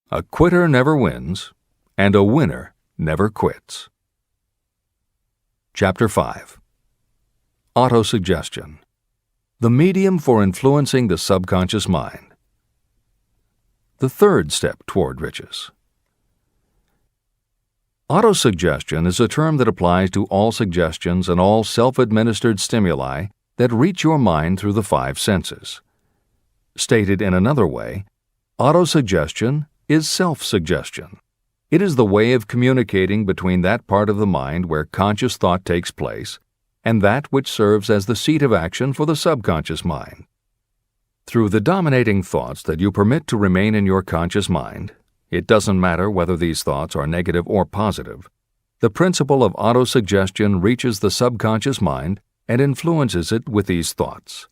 A quitter never wins, and a winner never quits. Chapter 5. Autosuggestion. The medium for influencing the subconscious mind. The third step toward riches. Autosuggestion is a term that applies to all suggestions and all self-administered stimuli that reach your mind through the five senses. Stated in another way, autosuggestion is self-suggestion. It is the way of communicating between that part of the mind where conscious thought takes place and that which serves as the seat of action for the subconscious mind. Through the dominating thoughts that you permit to remain in your conscious mind, it doesn't matter whether these thoughts are negative or positive, the principle of autosuggestion reaches the subconscious mind and influences it with these thoughts.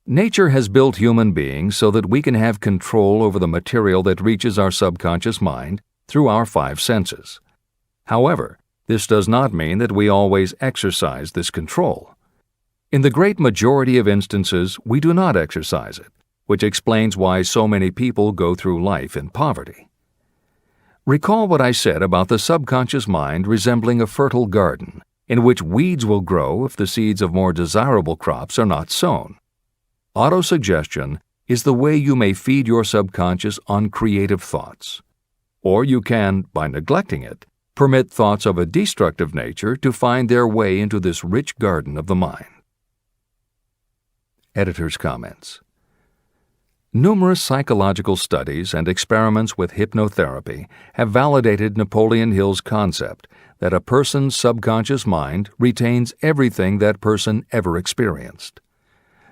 Nature has built human beings so that we can have control over the material that reaches our subconscious mind through our five senses. However, this does not mean that we always exercise this control. In the great majority of instances, we do not exercise it, which explains why so many people go through life in poverty. Recall what I said about the subconscious mind resembling a fertile garden, in which weeds will grow if the seeds of more desirable crops are not sown. Autosuggestion is the way you may feed your subconscious on creative thoughts. Or you can, by neglecting it, permit thoughts of a destructive nature to find their way into this rich garden of the mind. Editor's comments. Numerous psychological studies and experiments with hypnotherapy have validated Napoleon Hill's concept that a person's subconscious mind retains everything that person ever experienced.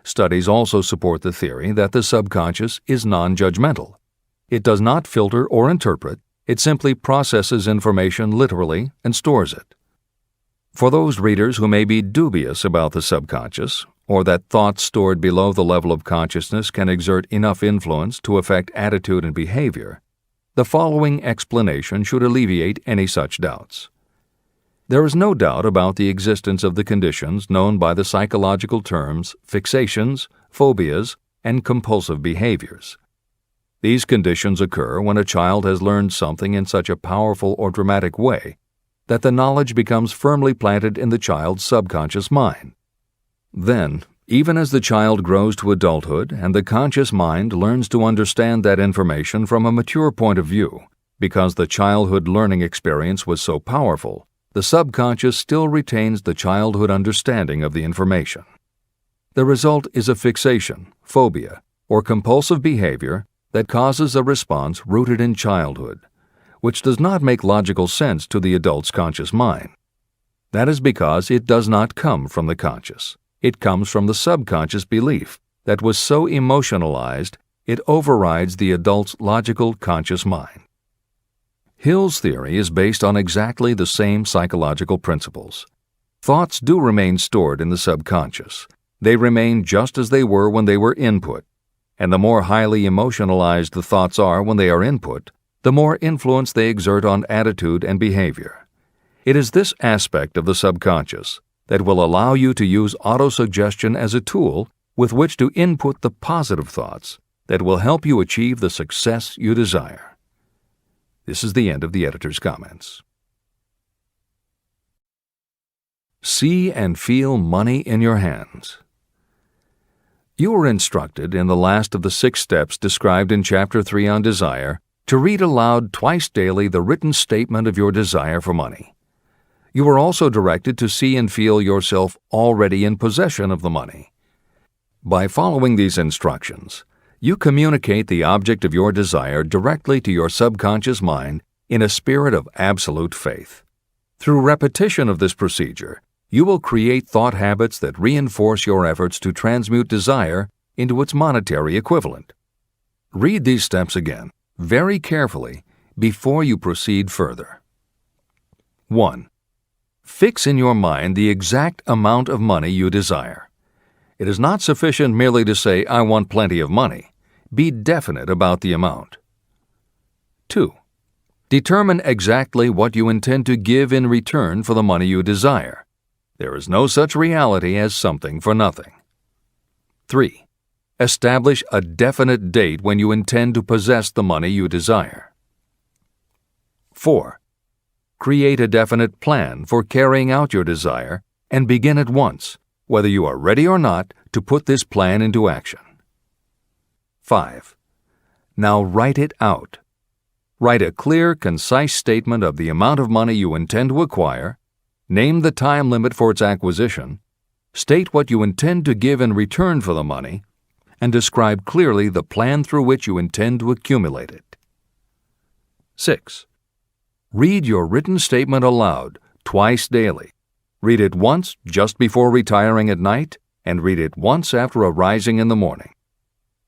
Studies also support the theory that the subconscious is non-judgmental. It does not filter or interpret, it simply processes information literally and stores it. For those readers who may be dubious about the subconscious, or that thoughts stored below the level of consciousness can exert enough influence to affect attitude and behavior, the following explanation should alleviate any such doubts. There is no doubt about the existence of the conditions known by the psychological terms fixations, phobias, and compulsive behaviors. These conditions occur when a child has learned something in such a powerful or dramatic way that the knowledge becomes firmly planted in the child's subconscious mind. Then, even as the child grows to adulthood and the conscious mind learns to understand that information from a mature point of view, because the childhood learning experience was so powerful, the subconscious still retains the childhood understanding of the information. The result is a fixation, phobia, or compulsive behavior that causes a response rooted in childhood, which does not make logical sense to the adult's conscious mind. That is because it does not come from the conscious. It comes from the subconscious belief that was so emotionalized it overrides the adult's logical conscious mind. Hill's theory is based on exactly the same psychological principles. Thoughts do remain stored in the subconscious. They remain just as they were when they were input, and the more highly emotionalized the thoughts are when they are input, the more influence they exert on attitude and behavior. It is this aspect of the subconscious that will allow you to use autosuggestion as a tool with which to input the positive thoughts that will help you achieve the success you desire. This is the end of the editor's comments. See and feel money in your hands. You were instructed in the last of the 6 steps described in Chapter 3 on Desire to read aloud twice daily the written statement of your desire for money. You were also directed to see and feel yourself already in possession of the money. By following these instructions, you communicate the object of your desire directly to your subconscious mind in a spirit of absolute faith. Through repetition of this procedure, you will create thought habits that reinforce your efforts to transmute desire into its monetary equivalent. Read these steps again, very carefully, before you proceed further. 1. Fix in your mind the exact amount of money you desire. It is not sufficient merely to say, "I want plenty of money." Be definite about the amount. 2. Determine exactly what you intend to give in return for the money you desire. There is no such reality as something for nothing. 3. Establish a definite date when you intend to possess the money you desire. 4. Create a definite plan for carrying out your desire and begin at once, whether you are ready or not, to put this plan into action. 5. Now write it out. Write a clear, concise statement of the amount of money you intend to acquire, name the time limit for its acquisition, state what you intend to give in return for the money, and describe clearly the plan through which you intend to accumulate it. 6. Read your written statement aloud twice daily. Read it once just before retiring at night, and read it once after arising in the morning.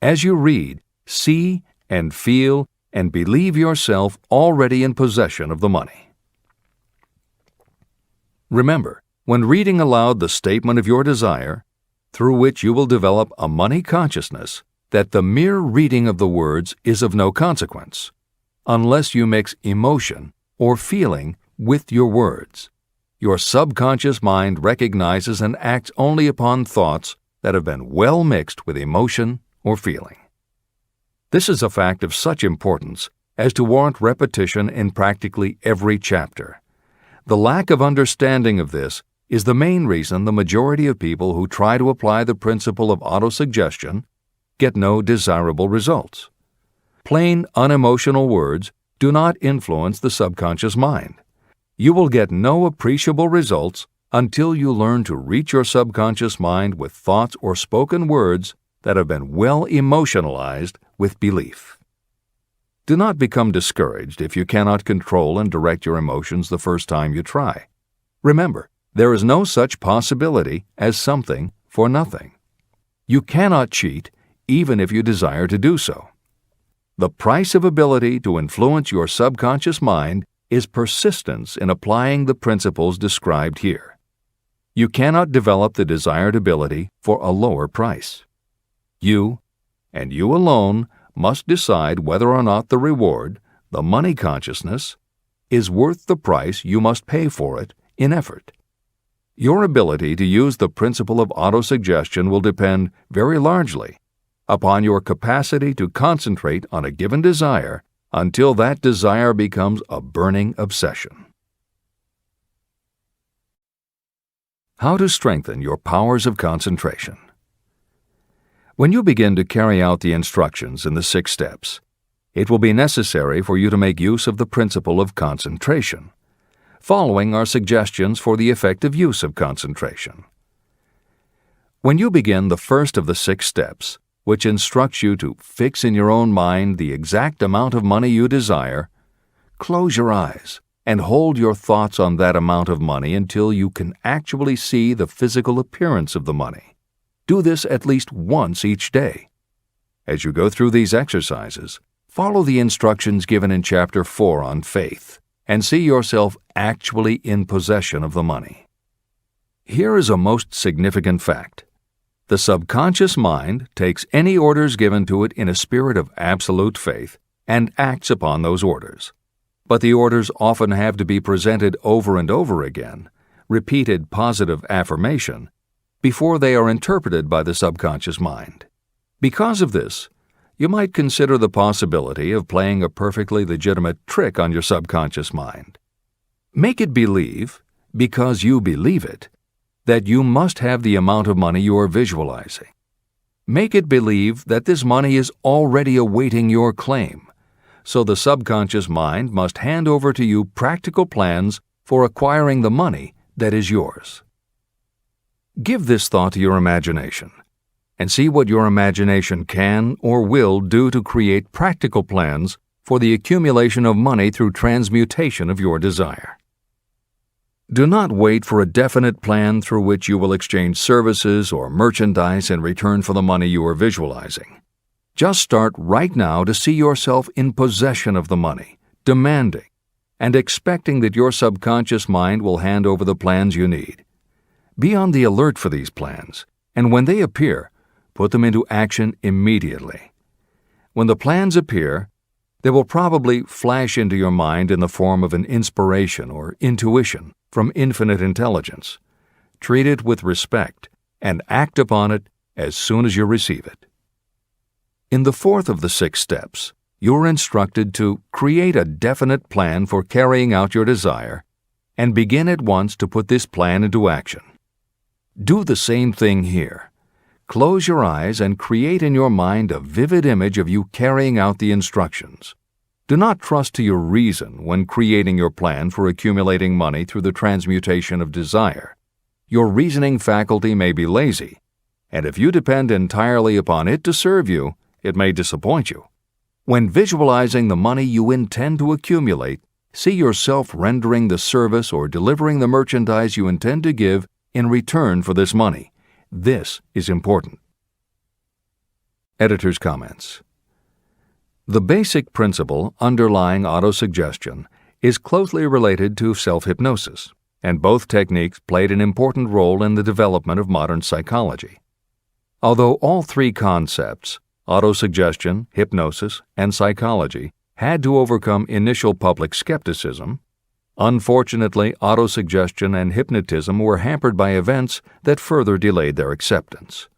As you read, see and feel and believe yourself already in possession of the money. Remember, when reading aloud the statement of your desire, through which you will develop a money consciousness, that the mere reading of the words is of no consequence, unless you mix emotion or feeling with your words. Your subconscious mind recognizes and acts only upon thoughts that have been well mixed with emotion or feeling. This is a fact of such importance as to warrant repetition in practically every chapter. The lack of understanding of this is the main reason the majority of people who try to apply the principle of autosuggestion get no desirable results. Plain, unemotional words do not influence the subconscious mind. You will get no appreciable results until you learn to reach your subconscious mind with thoughts or spoken words that have been well emotionalized with belief. Do not become discouraged if you cannot control and direct your emotions the first time you try. Remember, there is no such possibility as something for nothing. You cannot cheat even if you desire to do so. The price of ability to influence your subconscious mind is persistence in applying the principles described here. You cannot develop the desired ability for a lower price. You, and you alone, must decide whether or not the reward, the money consciousness, is worth the price you must pay for it in effort. Your ability to use the principle of autosuggestion will depend very largely upon your capacity to concentrate on a given desire until that desire becomes a burning obsession. How to strengthen your powers of concentration. When you begin to carry out the instructions in the 6 steps, it will be necessary for you to make use of the principle of concentration. Following are suggestions for the effective use of concentration. When you begin the first of the 6 steps, which instructs you to fix in your own mind the exact amount of money you desire, close your eyes and hold your thoughts on that amount of money until you can actually see the physical appearance of the money. Do this at least once each day. As you go through these exercises, follow the instructions given in Chapter 4 on faith and see yourself actually in possession of the money. Here is a most significant fact. The subconscious mind takes any orders given to it in a spirit of absolute faith and acts upon those orders. But the orders often have to be presented over and over again, repeated positive affirmation, before they are interpreted by the subconscious mind. Because of this, you might consider the possibility of playing a perfectly legitimate trick on your subconscious mind. Make it believe, because you believe it, that you must have the amount of money you are visualizing. Make it believe that this money is already awaiting your claim, so the subconscious mind must hand over to you practical plans for acquiring the money that is yours. Give this thought to your imagination, and see what your imagination can or will do to create practical plans for the accumulation of money through transmutation of your desire. Do not wait for a definite plan through which you will exchange services or merchandise in return for the money you are visualizing. Just start right now to see yourself in possession of the money, demanding, and expecting that your subconscious mind will hand over the plans you need. Be on the alert for these plans, and when they appear, put them into action immediately. When the plans appear, they will probably flash into your mind in the form of an inspiration or intuition from infinite intelligence. Treat it with respect and act upon it as soon as you receive it. In the 4th of the 6 steps, you're instructed to create a definite plan for carrying out your desire and begin at once to put this plan into action. Do the same thing here. Close your eyes and create in your mind a vivid image of you carrying out the instructions. Do not trust to your reason when creating your plan for accumulating money through the transmutation of desire. Your reasoning faculty may be lazy, and if you depend entirely upon it to serve you, it may disappoint you. When visualizing the money you intend to accumulate, see yourself rendering the service or delivering the merchandise you intend to give in return for this money. This is important. Editor's comments. The basic principle underlying autosuggestion is closely related to self-hypnosis, and both techniques played an important role in the development of modern psychology. Although all three concepts, autosuggestion, hypnosis, and psychology, had to overcome initial public skepticism, unfortunately, autosuggestion and hypnotism were hampered by events that further delayed their acceptance.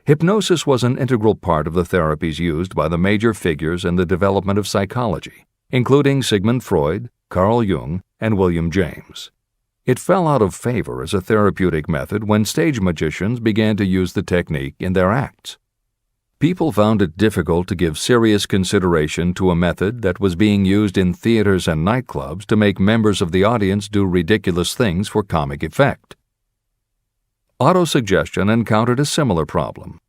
Hypnosis was an integral part of the therapies used by the major figures in the development of psychology, including Sigmund Freud, Carl Jung, and William James. It fell out of favor as a therapeutic method when stage magicians began to use the technique in their acts. People found it difficult to give serious consideration to a method that was being used in theaters and nightclubs to make members of the audience do ridiculous things for comic effect. Autosuggestion encountered a similar problem.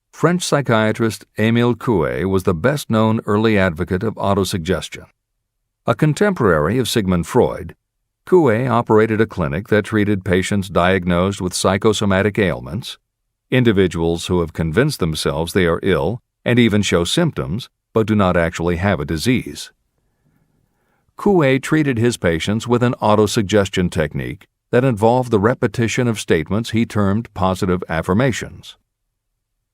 French psychiatrist Émile Coué was the best-known early advocate of autosuggestion. A contemporary of Sigmund Freud, Coué operated a clinic that treated patients diagnosed with psychosomatic ailments, individuals who have convinced themselves they are ill and even show symptoms but do not actually have a disease. Coué treated his patients with an autosuggestion technique that involved the repetition of statements he termed positive affirmations.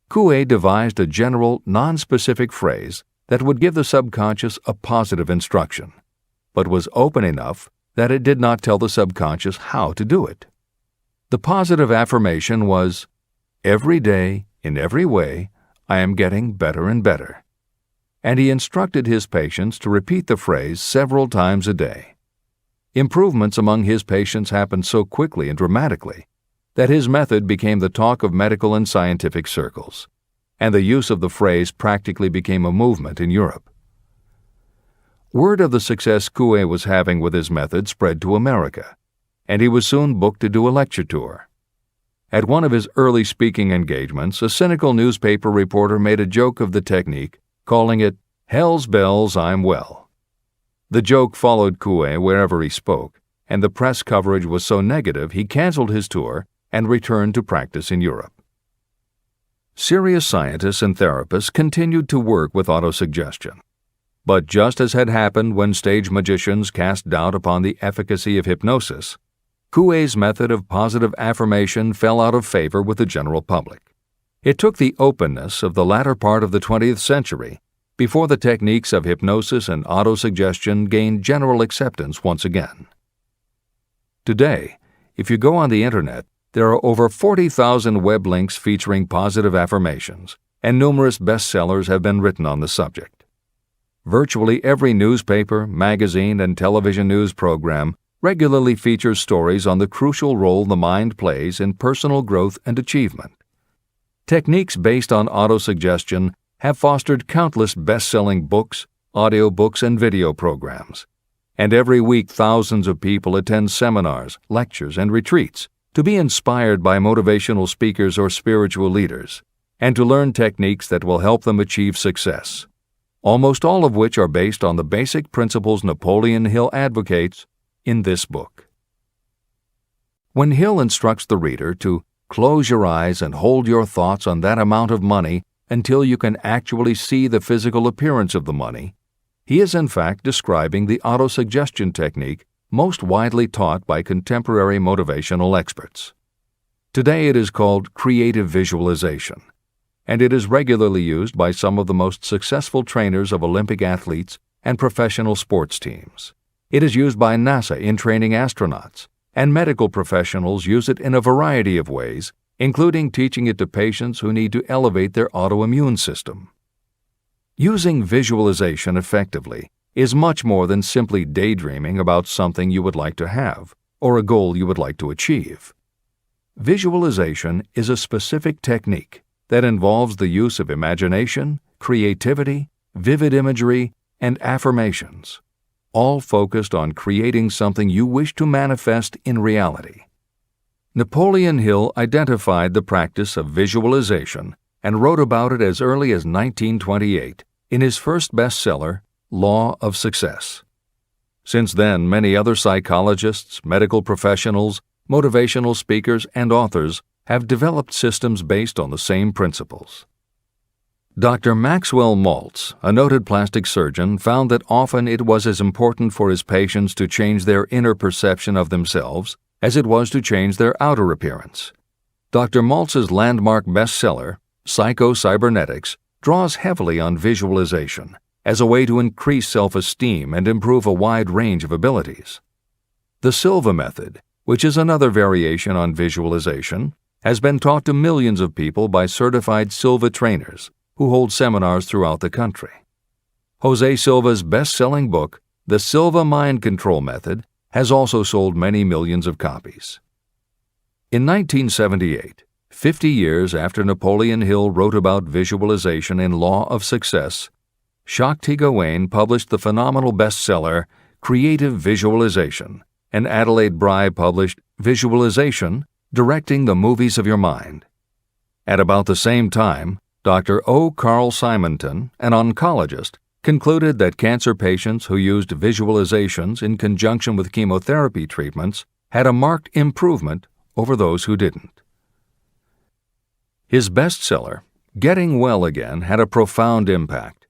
Coué devised a general, non-specific phrase that would give the subconscious a positive instruction, but was open enough that it did not tell the subconscious how to do it. The positive affirmation was, "Every day, in every way, I am getting better and better." And he instructed his patients to repeat the phrase several times a day. Improvements among his patients happened so quickly and dramatically that his method became the talk of medical and scientific circles, and the use of the phrase practically became a movement in Europe. Word of the success Coué was having with his method spread to America, and he was soon booked to do a lecture tour. At one of his early speaking engagements, a cynical newspaper reporter made a joke of the technique, calling it, "Hell's bells, I'm well." The joke followed Coué wherever he spoke, and the press coverage was so negative he canceled his tour and returned to practice in Europe. Serious scientists and therapists continued to work with autosuggestion. But just as had happened when stage magicians cast doubt upon the efficacy of hypnosis, Coué's method of positive affirmation fell out of favor with the general public. It took the openness of the latter part of the 20th century before the techniques of hypnosis and autosuggestion gained general acceptance once again. Today, if you go on the Internet, there are over 40,000 web links featuring positive affirmations, and numerous bestsellers have been written on the subject. Virtually every newspaper, magazine, and television news program regularly features stories on the crucial role the mind plays in personal growth and achievement. Techniques based on autosuggestion have fostered countless best-selling books, audiobooks, and video programs. And every week thousands of people attend seminars, lectures, and retreats to be inspired by motivational speakers or spiritual leaders, and to learn techniques that will help them achieve success, almost all of which are based on the basic principles Napoleon Hill advocates in this book. When Hill instructs the reader to close your eyes and hold your thoughts on that amount of money until you can actually see the physical appearance of the money, he is in fact describing the autosuggestion technique most widely taught by contemporary motivational experts. Today it is called creative visualization, and it is regularly used by some of the most successful trainers of Olympic athletes and professional sports teams. It is used by NASA in training astronauts, and medical professionals use it in a variety of ways, including teaching it to patients who need to elevate their autoimmune system. Using visualization effectively is much more than simply daydreaming about something you would like to have or a goal you would like to achieve. Visualization is a specific technique that involves the use of imagination, creativity, vivid imagery, and affirmations, all focused on creating something you wish to manifest in reality. Napoleon Hill identified the practice of visualization and wrote about it as early as 1928 in his first bestseller, Law of Success. Since then, many other psychologists, medical professionals, motivational speakers, and authors have developed systems based on the same principles. Dr. Maxwell Maltz, a noted plastic surgeon, found that often it was as important for his patients to change their inner perception of themselves as it was to change their outer appearance. Dr. Maltz's landmark bestseller, Psycho-Cybernetics, draws heavily on visualization as a way to increase self-esteem and improve a wide range of abilities. The Silva method, which is another variation on visualization, has been taught to millions of people by certified Silva trainers who hold seminars throughout the country. Jose Silva's best-selling book, The Silva Mind Control Method, has also sold many millions of copies. In 1978, 50 years after Napoleon Hill wrote about visualization in Law of Success, Shakti Gawain published the phenomenal bestseller Creative Visualization, and Adelaide Bry published Visualization, Directing the Movies of Your Mind. At about the same time, Dr. O. Carl Simonton, an oncologist, concluded that cancer patients who used visualizations in conjunction with chemotherapy treatments had a marked improvement over those who didn't. His bestseller, Getting Well Again, had a profound impact,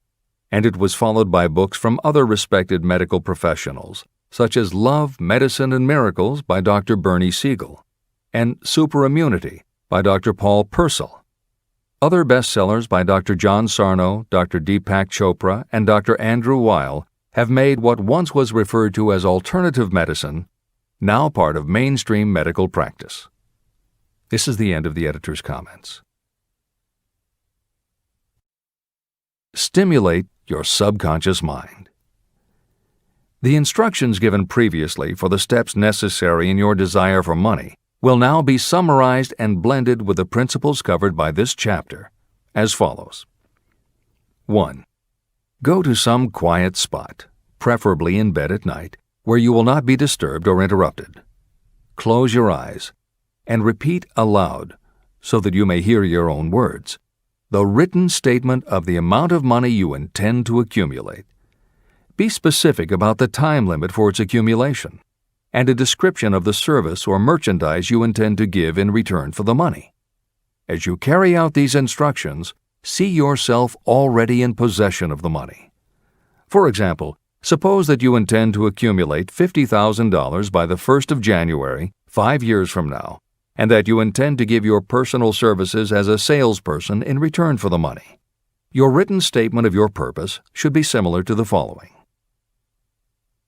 and it was followed by books from other respected medical professionals, such as Love, Medicine, and Miracles by Dr. Bernie Siegel, and Superimmunity by Dr. Paul Purcell. Other bestsellers by Dr. John Sarno, Dr. Deepak Chopra, and Dr. Andrew Weil have made what once was referred to as alternative medicine now part of mainstream medical practice. This is the end of the editor's comments. Stimulate your subconscious mind. The instructions given previously for the steps necessary in your desire for money will now be summarized and blended with the principles covered by this chapter, as follows. 1. Go to some quiet spot, preferably in bed at night, where you will not be disturbed or interrupted. Close your eyes and repeat aloud, so that you may hear your own words, the written statement of the amount of money you intend to accumulate. Be specific about the time limit for its accumulation, and a description of the service or merchandise you intend to give in return for the money. As you carry out these instructions, see yourself already in possession of the money. For example, suppose that you intend to accumulate $50,000 by the 1st of January, 5 years from now, and that you intend to give your personal services as a salesperson in return for the money. Your written statement of your purpose should be similar to the following.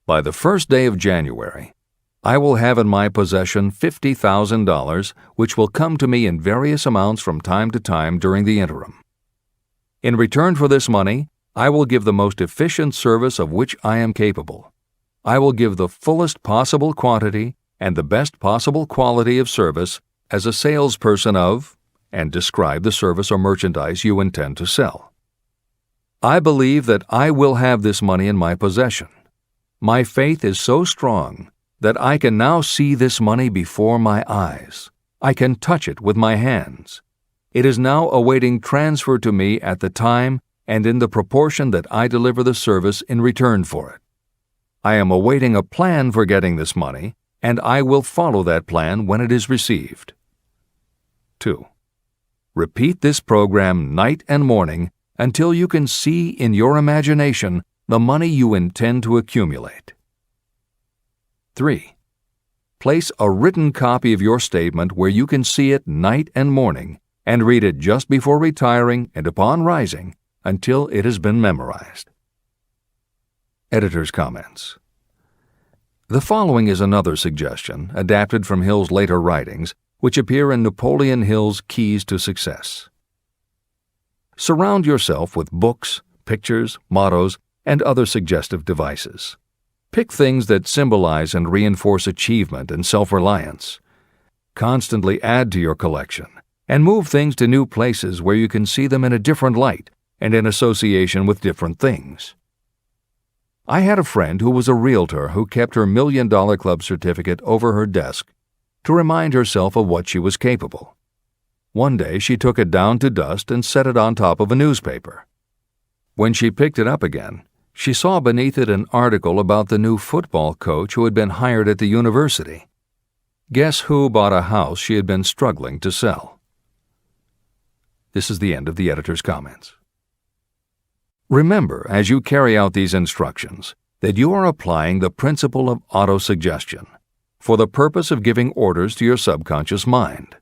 By the first day of January, I will have in my possession $50,000, which will come to me in various amounts from time to time during the interim. In return for this money, I will give the most efficient service of which I am capable. I will give the fullest possible quantity and the best possible quality of service as a salesperson of, and describe the service or merchandise you intend to sell. I believe that I will have this money in my possession. My faith is so strong that I can now see this money before my eyes. I can touch it with my hands. It is now awaiting transfer to me at the time and in the proportion that I deliver the service in return for it. I am awaiting a plan for getting this money, and I will follow that plan when it is received. 2. Repeat this program night and morning until you can see in your imagination the money you intend to accumulate. 3. Place a written copy of your statement where you can see it night and morning and read it just before retiring and upon rising until it has been memorized. Editor's comments. The following is another suggestion, adapted from Hill's later writings, which appear in Napoleon Hill's Keys to Success. Surround yourself with books, pictures, mottos, and other suggestive devices. Pick things that symbolize and reinforce achievement and self-reliance. Constantly add to your collection, and move things to new places where you can see them in a different light and in association with different things. I had a friend who was a realtor who kept her $1 Million Club certificate over her desk to remind herself of what she was capable. One day she took it down to dust and set it on top of a newspaper. When she picked it up again, she saw beneath it an article about the new football coach who had been hired at the university. Guess who bought a house she had been struggling to sell? This is the end of the editor's comments. Remember, as you carry out these instructions, that you are applying the principle of autosuggestion for the purpose of giving orders to your subconscious mind.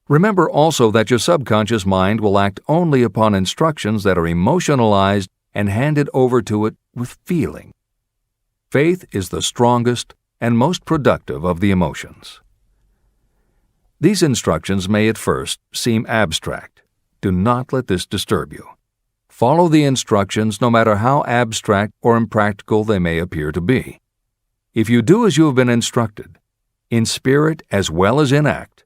Remember also that your subconscious mind will act only upon instructions that are emotionalized and handed over to it with feeling. Faith is the strongest and most productive of the emotions. These instructions may at first seem abstract. Do not let this disturb you. Follow the instructions no matter how abstract or impractical they may appear to be. If you do as you have been instructed, in spirit as well as in act,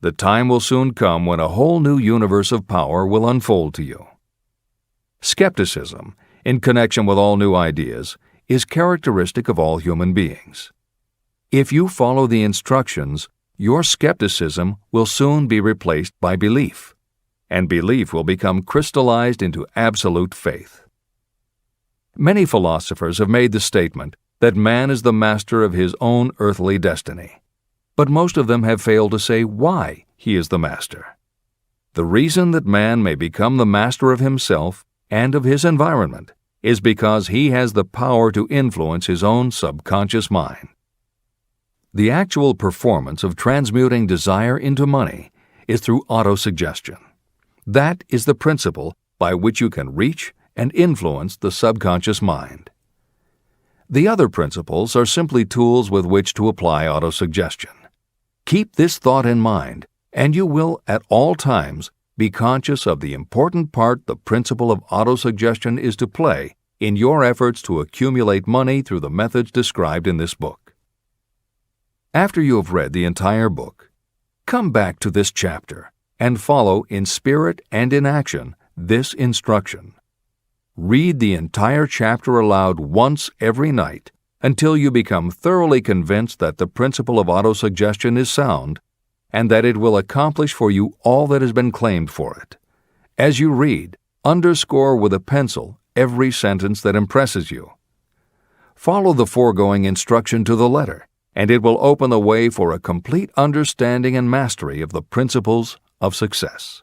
the time will soon come when a whole new universe of power will unfold to you. Skepticism, in connection with all new ideas, is characteristic of all human beings. If you follow the instructions, your skepticism will soon be replaced by belief, and belief will become crystallized into absolute faith. Many philosophers have made the statement that man is the master of his own earthly destiny, but most of them have failed to say why he is the master. The reason that man may become the master of himself and of his environment is because he has the power to influence his own subconscious mind. The actual performance of transmuting desire into money is through autosuggestion. That is the principle by which you can reach and influence the subconscious mind. The other principles are simply tools with which to apply autosuggestion. Keep this thought in mind, and you will at all times be conscious of the important part the principle of autosuggestion is to play in your efforts to accumulate money through the methods described in this book. After you have read the entire book, come back to this chapter and follow in spirit and in action this instruction. Read the entire chapter aloud once every night until you become thoroughly convinced that the principle of autosuggestion is sound and that it will accomplish for you all that has been claimed for it. As you read, underscore with a pencil every sentence that impresses you. Follow the foregoing instruction to the letter, and it will open the way for a complete understanding and mastery of the principles of success.